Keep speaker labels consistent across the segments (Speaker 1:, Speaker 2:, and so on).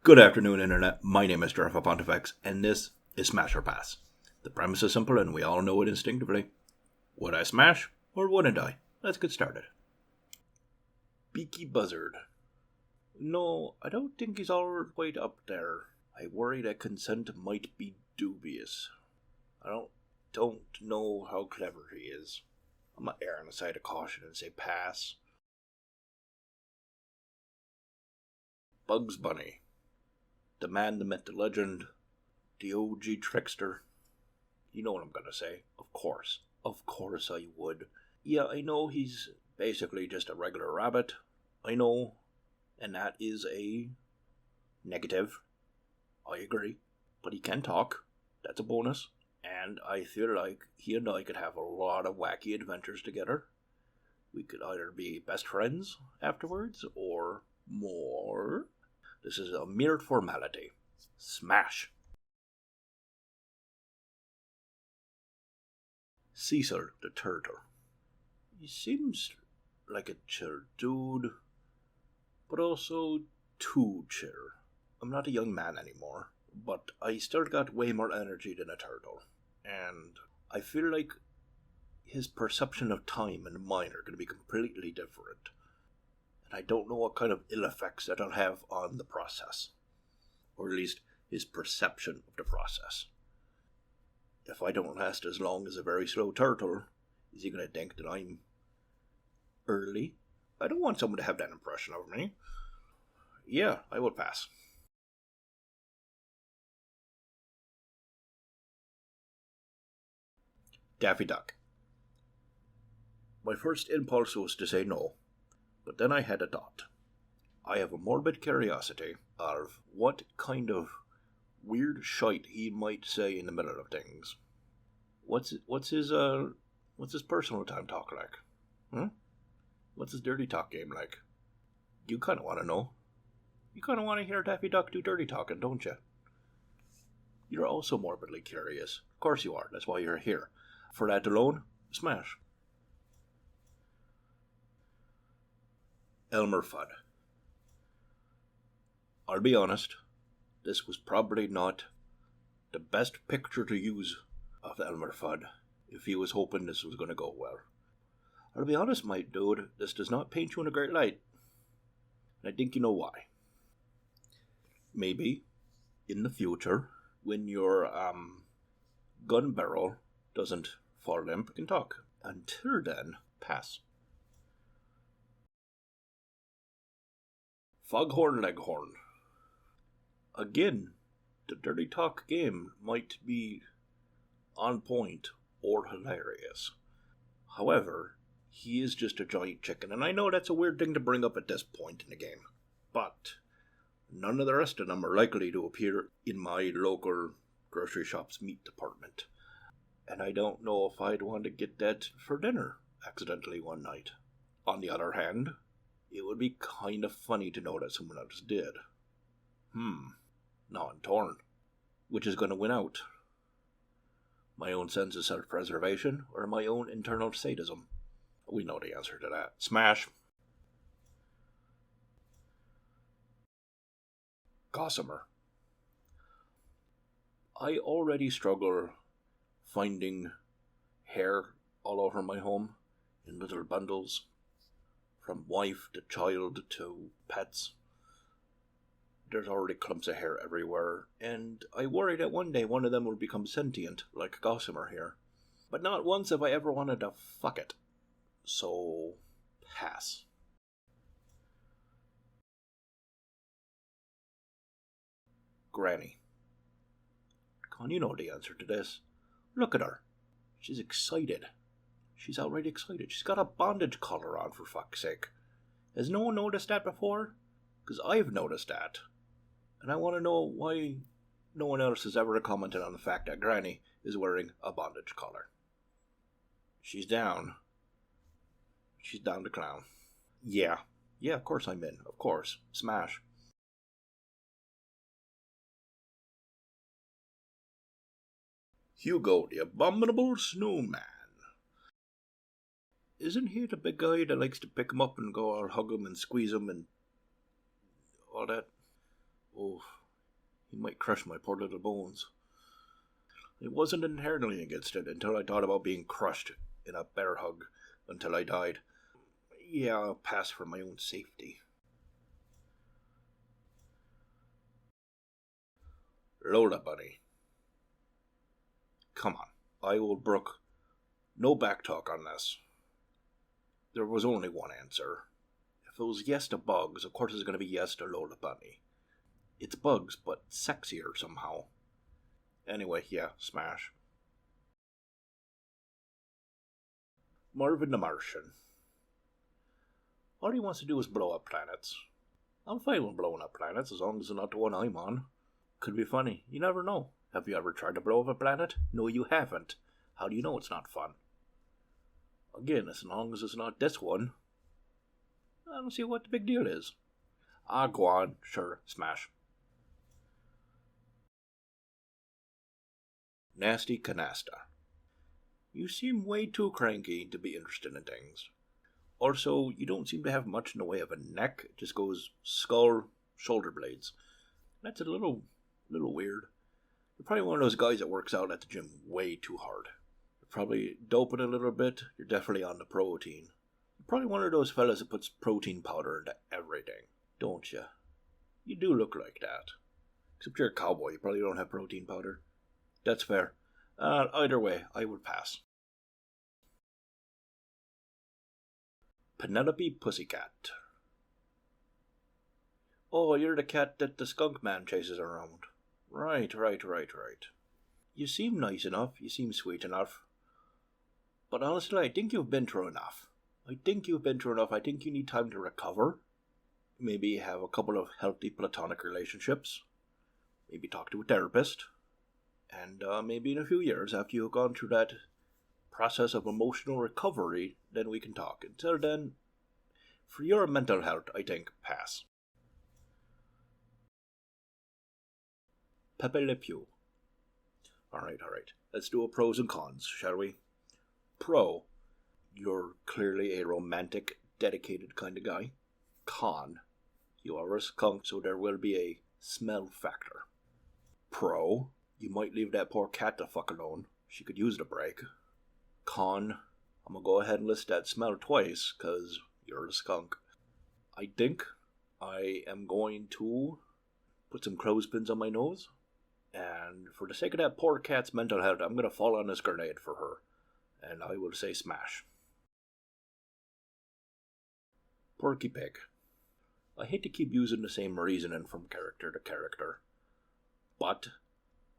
Speaker 1: Good afternoon, Internet. My name is Jerfa Pontifex, and this is Smash or Pass. The premise is simple, and we all know it instinctively. Would I smash, or wouldn't I? Let's get started. Beaky Buzzard. No, I don't think he's all the way up there. I worry that consent might be dubious. I don't know how clever he is. I'm gonna err on the side of caution and say pass. Bugs Bunny. The man, the myth, the legend. The OG trickster. You know what I'm gonna say. Of course. Of course I would. Yeah, I know he's basically just a regular rabbit. I know. And that is a negative. I agree. But he can talk. That's a bonus. And I feel like he and I could have a lot of wacky adventures together. We could either be best friends afterwards, or more. This is a mere formality. Smash. Cecil the Turtle. He seems like a chill dude, but also too chill. I'm not a young man anymore, but I still got way more energy than a turtle. And I feel like his perception of time and mine are going to be completely different. And I don't know what kind of ill effects that'll have on the process. Or at least his perception of the process. If I don't last as long as a very slow turtle, is he going to think that I'm early? I don't want someone to have that impression of me. Yeah, I would pass. Daffy Duck. My first impulse was to say no, but then I had a thought. I have a morbid curiosity of what kind of weird shite he might say in the middle of things. What's his personal time talk like? What's his dirty talk game like? You kind of want to know. You kind of want to hear Daffy Duck do dirty talking, don't you? You're also morbidly curious. Of course you are. That's why you're here. For that alone, smash. Elmer Fudd. I'll be honest, this was probably not the best picture to use of Elmer Fudd if he was hoping this was going to go well. I'll be honest, my dude, this does not paint you in a great light. And I think you know why. Maybe, in the future, when your gun barrel doesn't fall limp, you can talk. Until then, pass. Foghorn Leghorn. Again, the dirty talk game might be on point or hilarious. However, he is just a giant chicken, and I know that's a weird thing to bring up at this point in the game. But none of the rest of them are likely to appear in my local grocery shop's meat department. And I don't know if I'd want to get that for dinner accidentally one night. On the other hand, it would be kind of funny to know that someone else did. Now I'm torn. Which is going to win out? My own sense of self-preservation or my own internal sadism? We know the answer to that. Smash. Gossamer. I already struggle finding hair all over my home in little bundles. From wife to child to pets. There's already clumps of hair everywhere, and I worry that one day one of them will become sentient, like Gossamer here. But not once have I ever wanted to fuck it. So, pass. Granny. Con, you know the answer to this. Look at her. She's excited. She's outright excited. She's got a bondage collar on, for fuck's sake. Has no one noticed that before? Because I've noticed that. And I want to know why no one else has ever commented on the fact that Granny is wearing a bondage collar. She's down. She's down to clown. Yeah, of course I'm in. Of course. Smash. Hugo the Abominable Snowman. Isn't he the big guy that likes to pick him up and go all hug him and squeeze him and all that? Oh, he might crush my poor little bones. I wasn't inherently against it until I thought about being crushed in a bear hug until I died. Yeah, I'll pass for my own safety. Lola Bunny. Come on, I will brook no backtalk on this. There was only one answer. If it was yes to Bugs, of course it's going to be yes to Lola Bunny. It's Bugs, but sexier somehow. Anyway, yeah, smash. Marvin the Martian. All he wants to do is blow up planets. I'm fine with blowing up planets as long as it's not the one I'm on. Could be funny. You never know. Have you ever tried to blow up a planet? No, you haven't. How do you know it's not fun? Again, as long as it's not this one, I don't see what the big deal is. Ah, go on. Sure, smash. Nasty Canasta. You seem way too cranky to be interested in things. Also, you don't seem to have much in the way of a neck. It just goes skull, shoulder blades. That's a little weird. You're probably one of those guys that works out at the gym way too hard. You're probably doping a little bit. You're definitely on the protein. You're probably one of those fellas that puts protein powder into everything, don't you? You do look like that. Except you're a cowboy. You probably don't have protein powder. That's fair. Either way, I would pass. Penelope Pussycat. Oh, you're the cat that the skunk man chases around. Right. You seem nice enough, you seem sweet enough. But honestly, I think you've been through enough. I think you need time to recover. Maybe have a couple of healthy platonic relationships. Maybe talk to a therapist. And maybe in a few years, after you've gone through that process of emotional recovery, then we can talk. Until then, for your mental health, I think, pass. Pepe Le Pew. Alright. Let's do a pros and cons, shall we? Pro. You're clearly a romantic, dedicated kind of guy. Con. You are a skunk, so there will be a smell factor. Pro. You might leave that poor cat the fuck alone. She could use the break. Con. I'm gonna go ahead and list that smell twice, cause you're a skunk. I think I am going to put some clothespins on my nose. And for the sake of that poor cat's mental health, I'm gonna fall on this grenade for her. And I will say smash. Porky Pig. I hate to keep using the same reasoning from character to character, but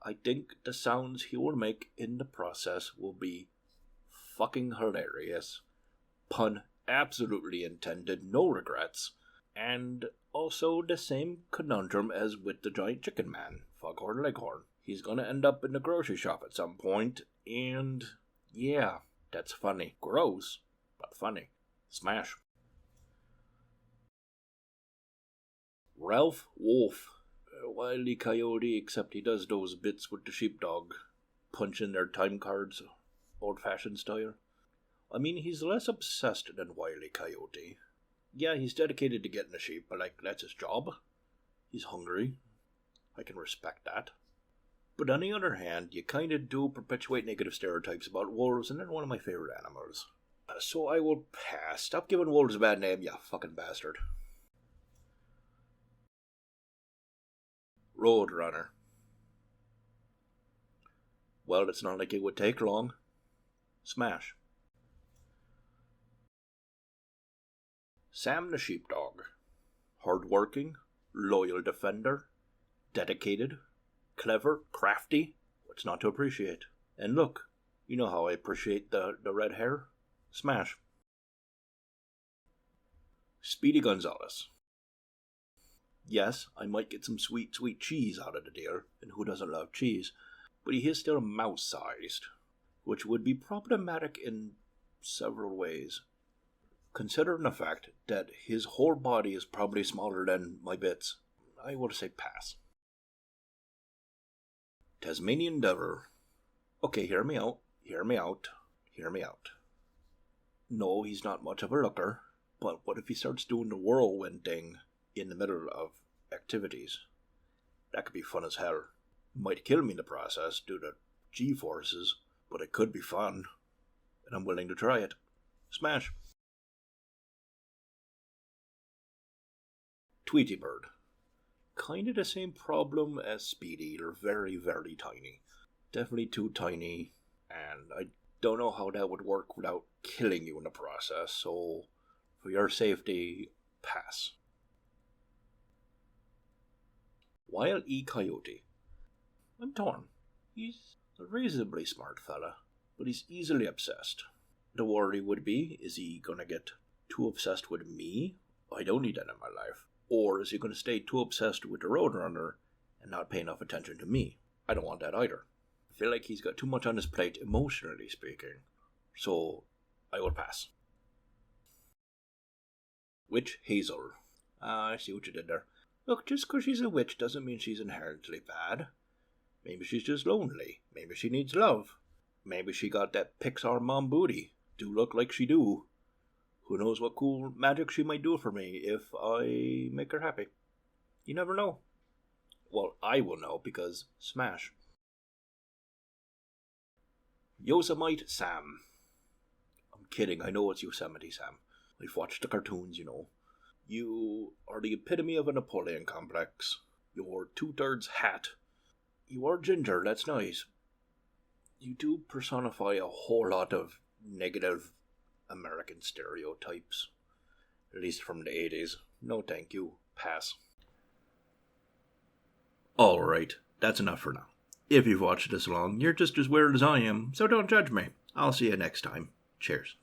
Speaker 1: I think the sounds he will make in the process will be fucking hilarious. Pun absolutely intended, no regrets. And also the same conundrum as with the giant chicken man, Foghorn Leghorn. He's gonna end up in the grocery shop at some point, and yeah, that's funny. Gross, but funny. Smash. Ralph Wolf. Wile E. Coyote, except he does those bits with the sheepdog, punching their time cards, old-fashioned style. I mean, he's less obsessed than Wile E. Coyote. Yeah, he's dedicated to getting a sheep, but that's his job. He's hungry. I can respect that. But on the other hand, you kinda do perpetuate negative stereotypes about wolves, and they're one of my favorite animals. So I will pass. Stop giving wolves a bad name, you fucking bastard. Roadrunner. Well, it's not like it would take long. Smash. Sam the Sheepdog. Hardworking, loyal defender, dedicated, clever, crafty. What's not to appreciate? And look, you know how I appreciate the red hair. Smash. Speedy Gonzales. Yes, I might get some sweet cheese out of the deal, and who doesn't love cheese, but he is still mouse-sized, which would be problematic in several ways, considering the fact that his whole body is probably smaller than my bits. I will say pass. Tasmanian Devil. Okay, hear me out. No, he's not much of a looker, but what if he starts doing the whirlwind thing in the middle of activities? That could be fun as hell. Might kill me in the process due to G-forces, but it could be fun. And I'm willing to try it. Smash. Tweety Bird. Kinda the same problem as Speedy. They're very, very tiny. Definitely too tiny, and I don't know how that would work without killing you in the process, so for your safety, pass. Wild E. Coyote. I'm torn. He's a reasonably smart fella, but he's easily obsessed. The worry would be, is he gonna get too obsessed with me? I don't need that in my life. Or is he gonna stay too obsessed with the Roadrunner and not pay enough attention to me? I don't want that either. I feel like he's got too much on his plate, emotionally speaking. So, I will pass. Witch Hazel. I see what you did there. Look, just 'cause she's a witch doesn't mean she's inherently bad. Maybe she's just lonely. Maybe she needs love. Maybe she got that Pixar mom booty. Do look like she do. Who knows what cool magic she might do for me if I make her happy. You never know. Well, I will know because smash. Yosemite Sam. I'm kidding, I know it's Yosemite Sam. I've watched the cartoons, you know. You are the epitome of a Napoleon complex. You're 2/3 hat. You are ginger, that's nice. You do personify a whole lot of negative American stereotypes. At least from the 80s. No thank you. Pass. Alright, that's enough for now. If you've watched this long, you're just as weird as I am, so don't judge me. I'll see you next time. Cheers.